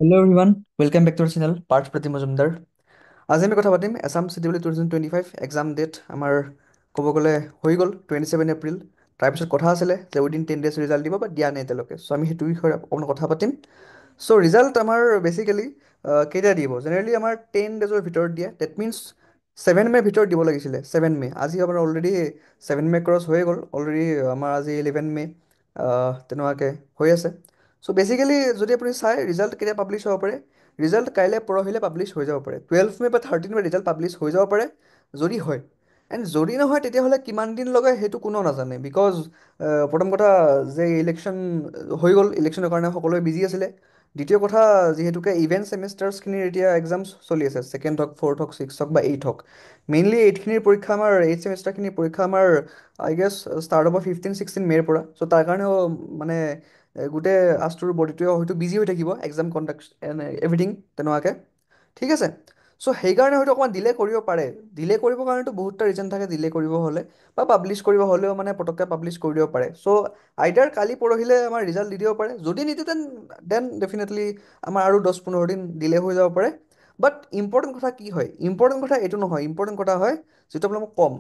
Hello' everyone, welcome back to our channel Partha Pratim Majumdar. আজি আমি কথা পাতিম এছাম চিটিউল 2025 এক্সাম ডেট আমাৰ ক'ব গ'লে হৈ গ'ল 27 এপ্ৰিল। তাৰপিছত কথা আছিলে যে উইদিন 10 ডেজ ৰিজাল্ট দিব, বাট দিয়া নাই এতিয়ালৈকে। চ' আমি সেইটো বিষয়ে অকণমান কথা পাতিম। চ' ৰিজাল্ট আমাৰ বেচিকেলি কেতিয়া দিব? জেনেৰেলি আমাৰ 10 ডেজৰ ভিতৰত দিয়ে। ডেট মিনছ 7 মে'ৰ ভিতৰত দিব লাগিছিলে। 7 মে', আজি আমাৰ অলৰেডি 7 মে' ক্ৰছ হৈয়ে গ'ল অলৰেডি। আমাৰ আজি 11 মে', তেনেকুৱাকৈ হৈ আছে। চ' বেচিকেলি যদি আপুনি চাই ৰিজাল্ট কেতিয়া পাব্লিছ হ'ব পাৰে, ৰিজাল্ট কাইলৈ পৰহিলে পাব্লিছ হৈ যাব পাৰে। 12 মে' বা 13 মে' ৰিজাল্ট পাব্লিছ হৈ যাব পাৰে যদি হয়। এণ্ড যদি নহয় তেতিয়াহ'লে কিমান দিন লগাই সেইটো কোনেও নাজানে। বিকজ প্ৰথম কথা যে ইলেকশ্যন হৈ গ'ল, ইলেকশ্যনৰ কাৰণে সকলোৱে বিজি আছিলে। দ্বিতীয় কথা, যিহেতুকে ইভেন্ট ছেমিষ্টাৰ্ছখিনিৰ এতিয়া এক্সাম চলি আছে, ছেকেণ্ড হওক, ফ'ৰ্থ হওক, ছিক্স হওক বা এইট হওক। মেইনলি এইটখিনিৰ পৰীক্ষা আমাৰ এইট ছেমিষ্টাৰখিনিৰ পৰীক্ষা আমাৰ আই গেছ ষ্টাৰ্ট হ'ব 15-16 মে'ৰ পৰা। চ' তাৰ কাৰণেও মানে গোটেই আছটোৰ বডিটোৱে হয়তো বিজি হৈ থাকিব, এক্সাম কণ্ডাক্ট এণ্ড এভৰিথিং তেনেকুৱাকৈ। ঠিক আছে। চ' সেইকাৰণে হয়তো অকণমান ডিলে কৰিব পাৰে। ডিলে কৰিবৰ কাৰণেতো বহুতটা ৰিজন থাকে ডিলে কৰিব হ'লে, বা পাব্লিছ কৰিব হ'লেও মানে পটককৈ পাব্লিছ কৰি দিব পাৰে। চ' আইদাৰ কালি পৰহিলে আমাৰ ৰিজাল্ট দি দিব পাৰে। যদি নিদিয়ে দেন ডেফিনেটলি আমাৰ আৰু 10-15 দিন ডিলে হৈ যাব পাৰে। বাট ইম্পৰ্টেণ্ট কথা কি হয়? ইম্পৰ্টেণ্ট কথা এইটো নহয়, ইম্পৰ্টেণ্ট কথা হয় যিটো আপোনাক মই ক'ম।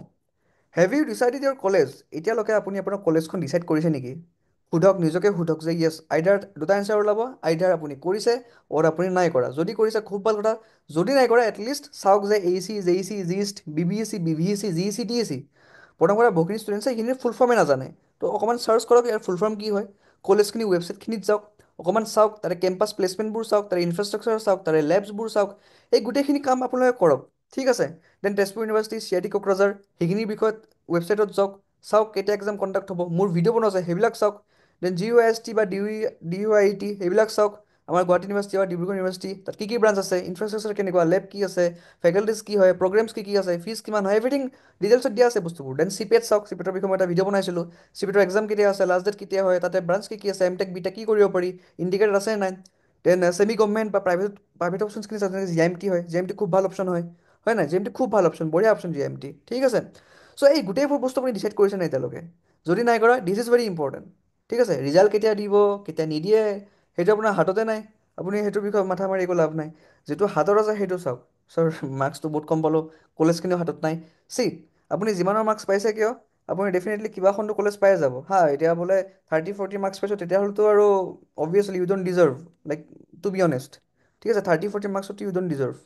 Have you decided your college? এতিয়ালৈকে আপুনি আপোনাৰ কলেজখন ডিচাইড কৰিছে নেকি? সোধক, নিজকে সোধক যে য়েছ, আইদাৰ দুটা এনচাৰ ওলাব। আইদাৰ আপুনি কৰিছে অৰ আপুনি নাই কৰা। যদি কৰিছে খুব ভাল কথা, যদি নাই কৰা এটলিষ্ট চাওক যে A C, J E C, GIST, B B S C, B V S C, G E C, D A C, প্ৰথম কথা বহুখিনি ষ্টুডেণ্টছে এইখিনিৰ ফুল ফৰ্মেই নাজানে। তো অকণমান চাৰ্চ কৰক ইয়াৰ ফুল ফৰ্ম কি হয়। কলেজখিনি ৱেবছাইটখিনিত যাওক, অকণমান চাওক, তাতে কেম্পাছ প্লেচমেণ্টবোৰ চাওক, তাৰে ইনফ্ৰাষ্ট্ৰাকচাৰ চাওক, তাৰে লেবছবোৰ চাওক। এই গোটেইখিনি কাম আপোনালোকে কৰক। ঠিক আছে। Then Tezpur university, C I T Kokrajhar, সেইখিনিৰ বিষয়ত ৱেবছাইটত যাওক, চাওক কেতিয়া এক্সাম কণ্ডাক্ট হ'ব, মোৰ ভিডিঅ' বনোৱা আছে সেইবিলাক চাওক। Then G U I S T বা ডি ইউ আই টি সেইবিলাক চাওক। আমাৰ গুৱাহাটী ইউনিভাৰ্চিটি বা ডিব্ৰুগড় ইউনিভাৰ্চিটি, তাত কি কি ব্ৰাঞ্চ আছে, ইনফ্ৰাষ্ট্ৰাকচাৰ কেনেকুৱা, লেব কি আছে, ফেকাল্টিজ কি হয়, প্ৰগ্ৰেমছ কি কি আছে, ফিজ কিমান হয়, এভৰিথিং ডিটেইলছত দিয়া আছে বস্তুবোৰ। দেন চি পেট চাওক, চি পেটৰ বিষয়ে মই এটা ভিডিঅ' বনাইছিলোঁ। চি পেটৰ এক্সাম কেতিয়া আছে, লাষ্ট ডেট কেতিয়া হয়, তাতে ব্ৰাঞ্চ কি কি আছে, এম টেক বি টেক কি কৰিব পাৰি, ইণ্ডিকেটৰ আছে নাই। দেন ছেমি গভমেণ্ট বা প্ৰাইভেট প্ৰাইভেট অপশ্যনছখিনি চাওক, যেনেকৈ জি এম টি হয়, জি এম টি খুব ভাল অপশ্যন হয়। হয় নাই? জি এম টি খুব ভাল অপশ্যন, বঢ়িয়া অপশ্যন জি এম টি। ঠিক আছে। চ' এই গোটেইবোৰ বস্তু আপুনি ডিচাইড কৰিছে নাই এতিয়ালৈকে? যদি নাই কৰা, দিছ ইজ ভেৰি ইম্পৰ্টেণ্ট। ঠিক আছে। ৰিজাল্ট কেতিয়া দিব, কেতিয়া নিদিয়ে, সেইটো আপোনাৰ হাততে নাই। আপুনি সেইটোৰ বিষয়ে মাথা মাৰি একো লাভ নাই। যিটো হাতত আছে সেইটো চাওক। ছাৰ, মাৰ্কছটো বহুত কম পালোঁ, কলেজখিনিও হাতত নাই। চি, আপুনি যিমানৰ মাৰ্কছ পাইছে কিয়, আপুনি ডেফিনেটলি কিবা এখনতো কলেজ পায়ে যাব হা। এতিয়া বোলে 30-40 মাৰ্কছ পাইছোঁ, তেতিয়াহ'লেতো আৰু obviously you don't deserve, like to be honest. ঠিক আছে। 30-40 মাৰ্কছতো ইউ ডণ্ট ডিজাৰ্ভ।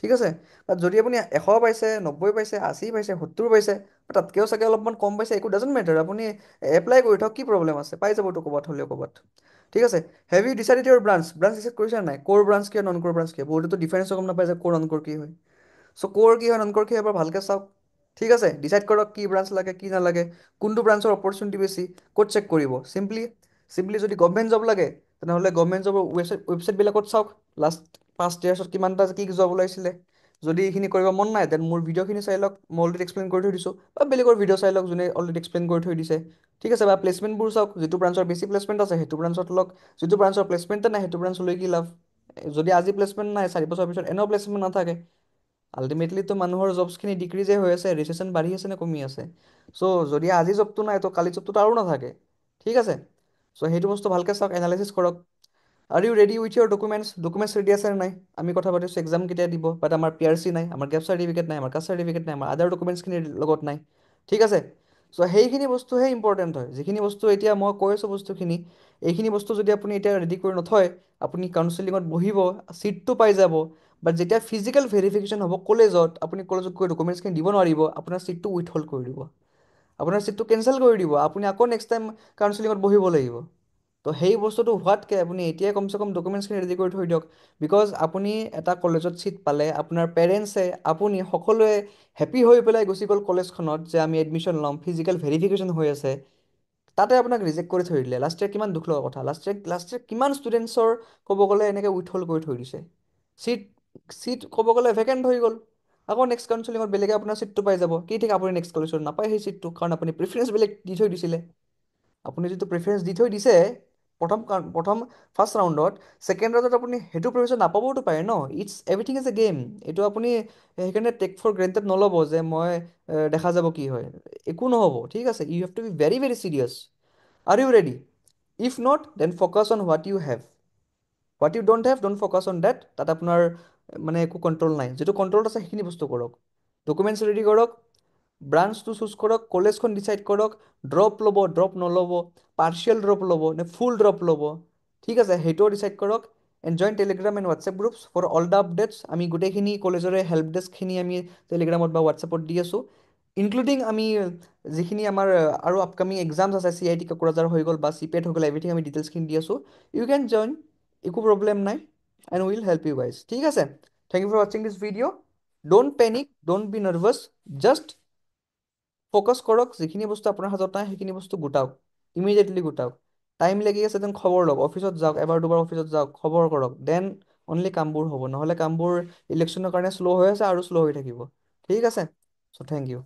ঠিক আছে। বাট যদি আপুনি 100 পাইছে, 90 পাইছে, 80 পাইছে, 70 পাইছে, তাতকৈও চাগে অলপমান কম পাইছে, একো ডাজন্ট মেটাৰ। আপুনি এপ্লাই কৰি থওক, কি প্ৰব্লেম আছে, পাই যাবতো ক'ৰবাত হ'লেও ক'ৰবাত। ঠিক আছে। Have you decided your branch? Branch decide কৰিছে নাই? ক'ৰ ব্ৰাঞ্চ কি হয়, নন ক'ৰ ব্ৰাঞ্চ কি হয়? বহুতেতো ডিফাৰেঞ্চো গম নাপায় যে ক'ৰ নন ক'ৰ কি হয়। চ' ক'ৰ কি হয়, নন ক'ৰ কি হয়, এবাৰ ভালকৈ চাওক। ঠিক আছে। ডিচাইড কৰক কি ব্ৰাঞ্চ লাগে, কি নালাগে, কোনটো ব্ৰাঞ্চৰ অপৰচুনিটি বেছি, ক'ত চেক কৰিব। চিম্পলি চিম্পলি যদি গভমেণ্ট জব লাগে, তেনেহ'লে গভমেণ্ট জবৰ ৱেবছাইটবিলাকত চাওক। লাষ্ট পাষ্ট ইয়াৰ্ছত কিমানটা কি জব ওলাইছিলে। যদি এইখিনি কৰিব মন নাই, দেন মোৰ ভিডিঅ'খিনি চাই লওক, মই অলৰেডি এক্সপ্লেইন কৰি থৈ দিছোঁ। বা বেলেগৰ ভিডিঅ' চাই লওক যোনে অলৰেডি এক্সপ্লেইন কৰি থৈ দিছে। ঠিক আছে। বা প্লেচমেণ্টবোৰ চাওক, যিটো ব্ৰাঞ্চৰ বেছি প্লেচমেণ্ট আছে সেইটো ব্ৰাঞ্চত লওক। যিটো ব্ৰাঞ্চৰ প্লেচমেণ্টে নাই সেইটো ব্ৰাঞ্চ লৈ কি লাভ। যদি আজি প্লেচমেণ্ট নাই, 4 বছৰ পিছত এনেও প্লেচমেণ্ট নাথাকে। আল্টিমেটলিতো মানুহৰ জবছখিনি ডিক্ৰিজে হৈ আছে, ৰিচেশ্যন বাঢ়ি আছে নে কমি আছে? চ' যদি আজি জবটো নাই তো কালি জবটোতো আৰু নাথাকে। ঠিক আছে। চ' সেইটো বস্তু ভালকৈ চাওক, এনালাইচিছ কৰক। Are you ready with your documents? Documents ready আছে নে নাই? আমি কথা পাতিছোঁ এক্সাম কেতিয়া দিব, বাট আমাৰ পি আৰ চি নাই, আমাৰ গেপ চাৰ্টিফিকেট নাই, আমাৰ কাষ্ট চাৰ্টিফিকেট নাই, আমাৰ আদাৰ ডকুমেণ্টছখিনিৰ লগত নাই। ঠিক আছে। চ' সেইখিনি বস্তুহে ইম্পৰ্টেণ্ট হয়। যিখিনি বস্তু এতিয়া মই কৈ আছোঁ বস্তুখিনি, এইখিনি বস্তু যদি আপুনি এতিয়া ৰেডি কৰি নথয়, আপুনি কাউন্সেলিঙত বহিব, ছিটটো পাই যাব, বাট যেতিয়া ফিজিকেল ভেৰিফিকেশ্যন হ'ব কলেজত, আপুনি কলেজত গৈ ডকুমেণ্টছখিনি দিব নোৱাৰিব, আপোনাৰ ছিটটো উইথহল্ড কৰি দিব। আপোনাৰ ছিটটো কেঞ্চেল কৰি দিব, আপুনি আকৌ নেক্সট টাইম কাউন্সেলিঙত বহিব লাগিব। তো সেই বস্তুটো হোৱাতকৈ আপুনি এতিয়াই কমচে কম ডকুমেণ্টছখিনি ৰেডি কৰি থৈ দিয়ক। বিকজ আপুনি এটা কলেজত ছিট পালে, আপোনাৰ পেৰেণ্টছে, আপুনি সকলোৱে হেপ্পী হৈ পেলাই গুচি গ'ল কলেজখনত যে আমি এডমিশ্যন ল'ম, ফিজিকেল ভেৰিফিকেশ্যন হৈ আছে, তাতে আপোনাক ৰিজেক্ট কৰি থৈ দিলে। লাষ্ট ইয়েৰ কিমান দুখ লগা কথা। লাষ্ট ইয়েৰ কিমান ষ্টুডেণ্টছৰ ক'ব গ'লে এনেকৈ উইথহল্ড কৰি থৈ দিছে। ছিট ছিট ক'ব গ'লে ভেকেণ্ট হৈ গ'ল। আকৌ নেক্সট কাউন্সেলিঙত বেলেগে আপোনাৰ ছিটটো পাই যাব। কি ঠিক আপুনি নেক্সট কলেজত নাপায় সেই ছিটটো, কাৰণ আপুনি প্ৰিফাৰেঞ্চ বেলেগ দি থৈ দিছিলে। আপুনি যিটো প্ৰিফাৰেঞ্চ দি থৈ দিছে প্ৰথম ফাৰ্ষ্ট ৰাউণ্ডত, ছেকেণ্ড ৰাউণ্ডত আপুনি সেইটো প্ৰিফাৰেঞ্চ নাপাবওতো পাৰে ন। Everything is a game. এইটো আপুনি সেইকাৰণে টেক ফৰ গ্ৰেণ্টেড নল'ব যে মই দেখা যাব কি হয়। একো নহ'ব। ঠিক আছে। You have to be very very serious. Are you ready? If not, then focus on what you have. What you don't have don't focus on that, তাত আপোনাৰ মানে একো কণ্ট্ৰল নাই। যিটো কণ্ট্ৰলত আছে সেইখিনি বস্তু কৰক। ডকুমেণ্টছ ৰেডি কৰক, ব্ৰাঞ্চটো চুজ কৰক, কলেজখন ডিচাইড কৰক, ড্ৰপ ল'ব ড্ৰপ নল'ব, পাৰ্চিয়েল ড্ৰপ ল'ব নে ফুল ড্ৰপ ল'ব, ঠিক আছে সেইটোও ডিচাইড কৰক। And join Telegram and WhatsApp groups for all the updates. আমি গোটেইখিনি কলেজৰে হেল্প ডেস্কখিনি আমি টেলিগ্ৰামত বা হোৱাটছএপত দি আছোঁ, ইনক্লুডিং আমি যিখিনি আমাৰ আৰু আপকামিং এক্সামছ আছে, চি আই টি কোকৰাঝাৰ হৈ গ'ল বা চি পেট হৈ গ'ল, এভৰিথিং আমি ডিটেইলছখিনি দি আছোঁ। ইউ কেন জইন, একো প্ৰব্লেম নাই, and will help you guys, ঠিক আছে। থেংক ইউ ফৰ ৱাচিং this video'. Don't panic, don't be nervous, just focus কৰক, যিখিনি বস্তু আপোনাৰ হাতত নাই সেইখিনি বস্তু গোটাওক, ইমিডিয়েটলি গোটাওক। টাইম লাগি আছে দেন খবৰ লওক, অফিচত যাওক, এবাৰ দুবাৰ অফিচত যাওক, খবৰ কৰক, দেন অনলি কামবোৰ হ'ব, নহ'লে কামবোৰ ইলেকশ্যনৰ কাৰণে শ্ল' হৈ আছে আৰু শ্ল' হৈ থাকিব, ঠিক আছে। চ' থেংক ইউ।